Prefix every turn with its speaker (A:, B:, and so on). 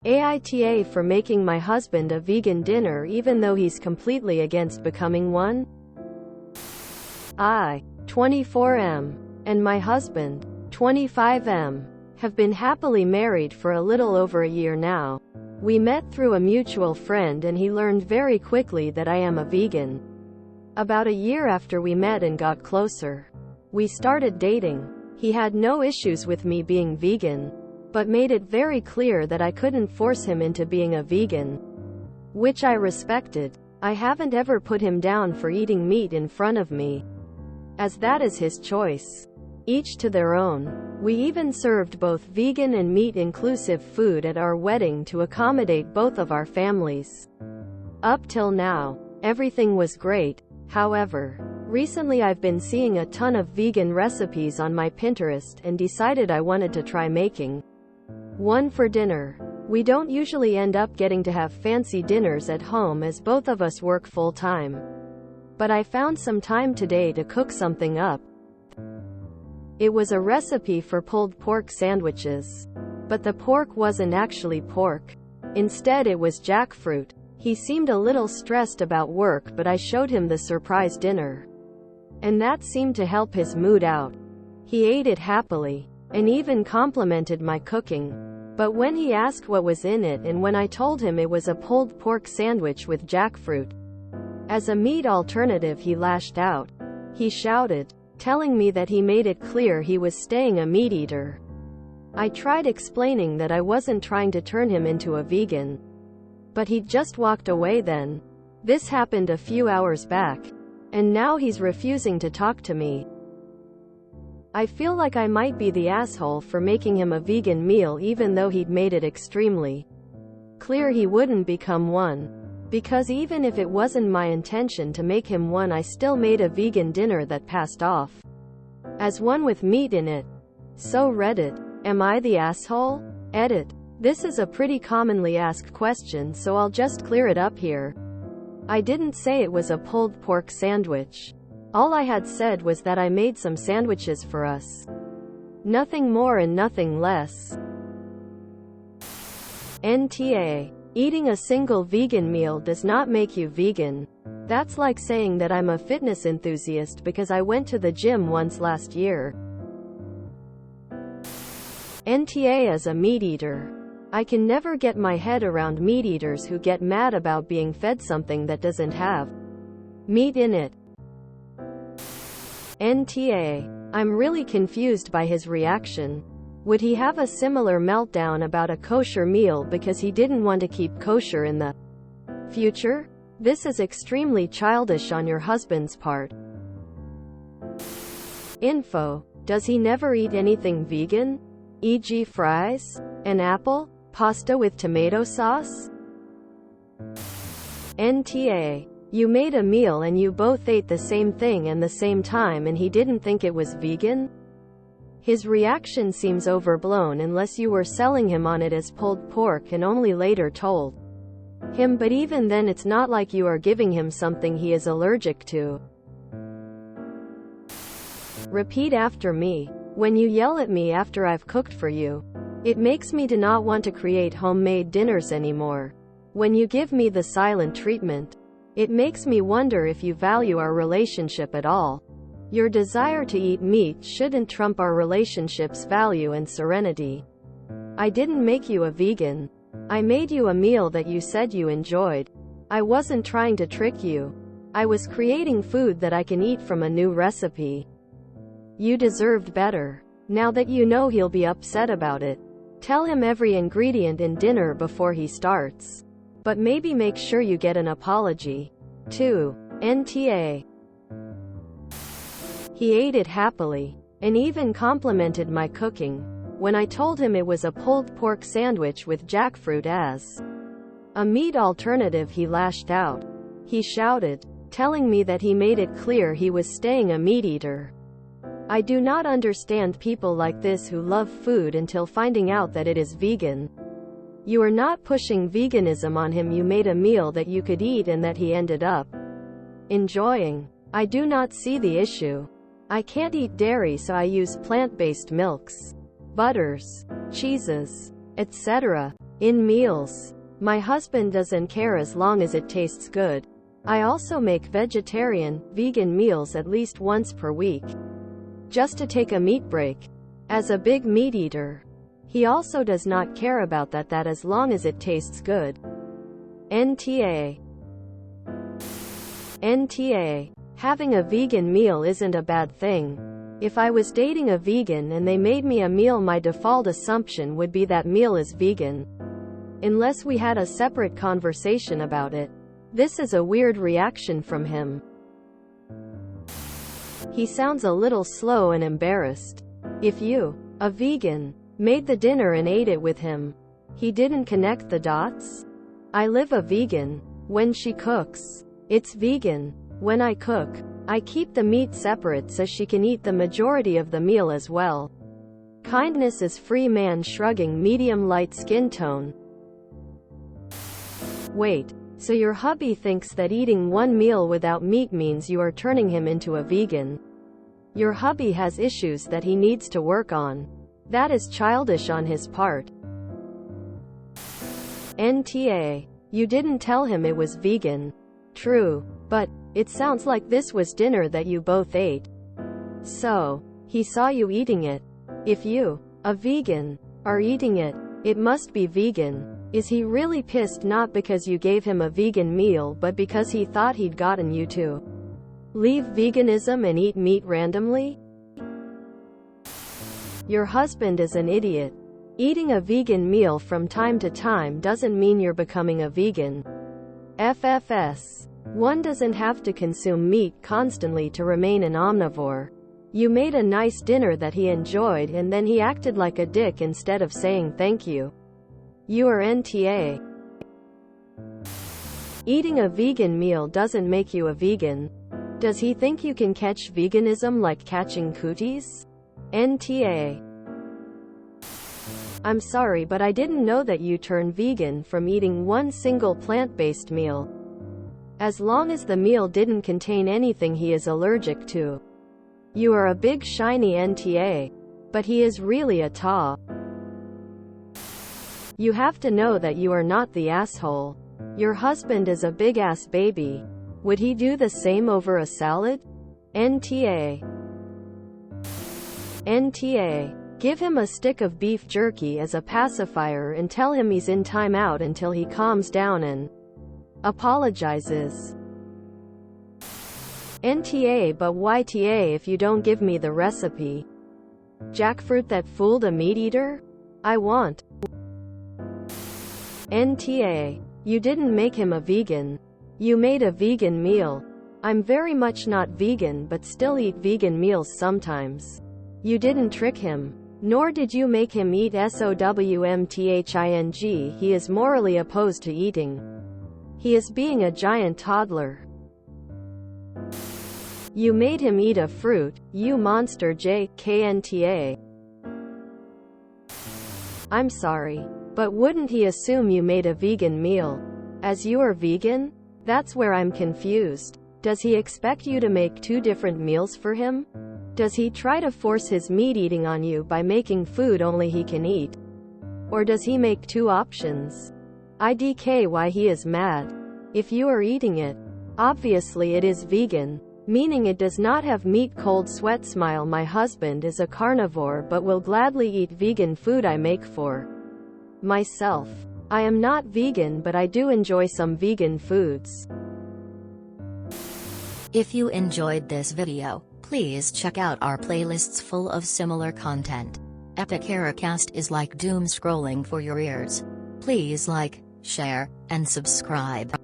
A: AITA for making my husband a vegan dinner even though he's completely against becoming one. I, 24M, and my husband, 25M, have been happily married for a little over a year now. We met through a mutual friend and he learned very quickly that I am a vegan. About a year after we met and got closer, we started dating. He had no issues with me being vegan, but made it very clear that I couldn't force him into being a vegan, which I respected. I haven't ever put him down for eating meat in front of me, as that is his choice. Each to their own. We even served both vegan and meat-inclusive food at our wedding to accommodate both of our families. Up till now, everything was great. However, recently I've been seeing a ton of vegan recipes on my Pinterest and decided I wanted to try making one for dinner. We don't usually end up getting to have fancy dinners at home as both of us work full-time. But I found some time today to cook something up. It was a recipe for pulled pork sandwiches. But the pork wasn't actually pork. Instead it was jackfruit. He seemed a little stressed about work, but I showed him the surprise dinner, and that seemed to help his mood out. He ate it happily, and even complimented my cooking. But when he asked what was in it and when I told him it was a pulled pork sandwich with jackfruit as a meat alternative, he lashed out. He shouted, telling me that he made it clear he was staying a meat eater. I tried explaining that I wasn't trying to turn him into a vegan, but he just walked away then. This happened a few hours back, and now he's refusing to talk to me. I feel like I might be the asshole for making him a vegan meal even though he'd made it extremely clear he wouldn't become one. Because even if it wasn't my intention to make him one, I still made a vegan dinner that passed off as one with meat in it. So Reddit, am I the asshole? Edit. This is a pretty commonly asked question, so I'll just clear it up here. I didn't say it was a pulled pork sandwich. All I had said was that I made some sandwiches for us. Nothing more and nothing less. NTA. Eating a single vegan meal does not make you vegan. That's like saying that I'm a fitness enthusiast because I went to the gym once last year. NTA as a meat eater. I can never get my head around meat eaters who get mad about being fed something that doesn't have meat in it. NTA. I'm really confused by his reaction. Would he have a similar meltdown about a kosher meal because he didn't want to keep kosher in the future? This is extremely childish on your husband's part. Info. Does he never eat anything vegan? E.g. fries? An apple? Pasta with tomato sauce? NTA. You made a meal and you both ate the same thing and the same time and he didn't think it was vegan? His reaction seems overblown unless you were selling him on it as pulled pork and only later told him, but even then it's not like you are giving him something he is allergic to. Repeat after me. When you yell at me after I've cooked for you, it makes me to not want to create homemade dinners anymore. When you give me the silent treatment, it makes me wonder if you value our relationship at all. Your desire to eat meat shouldn't trump our relationship's value and serenity. I didn't make you a vegan. I made you a meal that you said you enjoyed. I wasn't trying to trick you. I was creating food that I can eat from a new recipe. You deserved better. Now that you know he'll be upset about it, tell him every ingredient in dinner before he starts. But maybe make sure you get an apology. 2. NTA. He ate it happily, and even complimented my cooking. When I told him it was a pulled pork sandwich with jackfruit as a meat alternative, he lashed out. He shouted, telling me that he made it clear he was staying a meat eater. I do not understand people like this who love food until finding out that it is vegan. You are not pushing veganism on him. You made a meal that you could eat and that he ended up enjoying. I do not see the issue. I can't eat dairy, so I use plant-based milks, butters, cheeses, etc. In meals. My husband doesn't care as long as it tastes good. I also make vegetarian, vegan meals at least once per week. Just to take a meat break. As a big meat eater. He also does not care about that as long as it tastes good. NTA. NTA. Having a vegan meal isn't a bad thing. If I was dating a vegan and they made me a meal, my default assumption would be that meal is vegan. Unless we had a separate conversation about it. This is a weird reaction from him. He sounds a little slow and embarrassed. If you, a vegan, made the dinner and ate it with him, he didn't connect the dots? I live a vegan. When she cooks, it's vegan. When I cook, I keep the meat separate so she can eat the majority of the meal as well. Kindness is free. Man shrugging, medium light skin tone. Wait, so your hubby thinks that eating one meal without meat means you are turning him into a vegan? Your hubby has issues that he needs to work on. That is childish on his part. NTA. You didn't tell him it was vegan. True, but it sounds like this was dinner that you both ate. So, he saw you eating it. If you, a vegan, are eating it, it must be vegan. Is he really pissed not because you gave him a vegan meal but because he thought he'd gotten you to leave veganism and eat meat randomly? Your husband is an idiot. Eating a vegan meal from time to time doesn't mean you're becoming a vegan. FFS. One doesn't have to consume meat constantly to remain an omnivore. You made a nice dinner that he enjoyed and then he acted like a dick instead of saying thank you. You are NTA. Eating a vegan meal doesn't make you a vegan. Does he think you can catch veganism like catching cooties? NTA. I'm sorry, but I didn't know that you turn vegan from eating one single plant-based meal. As long as the meal didn't contain anything he is allergic to. You are a big shiny NTA. But he is really a TA. You have to know that you are not the asshole. Your husband is a big ass baby. Would he do the same over a salad? NTA. NTA. Give him a stick of beef jerky as a pacifier and tell him he's in timeout until he calms down and apologizes. NTA. But why TA if you don't give me the recipe? Jackfruit that fooled a meat eater? I want. NTA. You didn't make him a vegan. You made a vegan meal. I'm very much not vegan but still eat vegan meals sometimes. You didn't trick him. Nor did you make him eat SOWMTHING. He is morally opposed to eating. He is being a giant toddler. You made him eat a fruit, you monster JKNTA. I'm sorry. But wouldn't he assume you made a vegan meal? As you are vegan? That's where I'm confused. Does he expect you to make two different meals for him? Does he try to force his meat eating on you by making food only he can eat? Or does he make two options? IDK. Why he is mad. If you are eating it, obviously it is vegan. Meaning it does not have meat. Cold sweat smile. My husband is a carnivore but will gladly eat vegan food I make for myself. I am not vegan but I do enjoy some vegan foods.
B: If you enjoyed this video, please check out our playlists full of similar content. AmITheAsshole is like doom scrolling for your ears. Please like, share, and subscribe.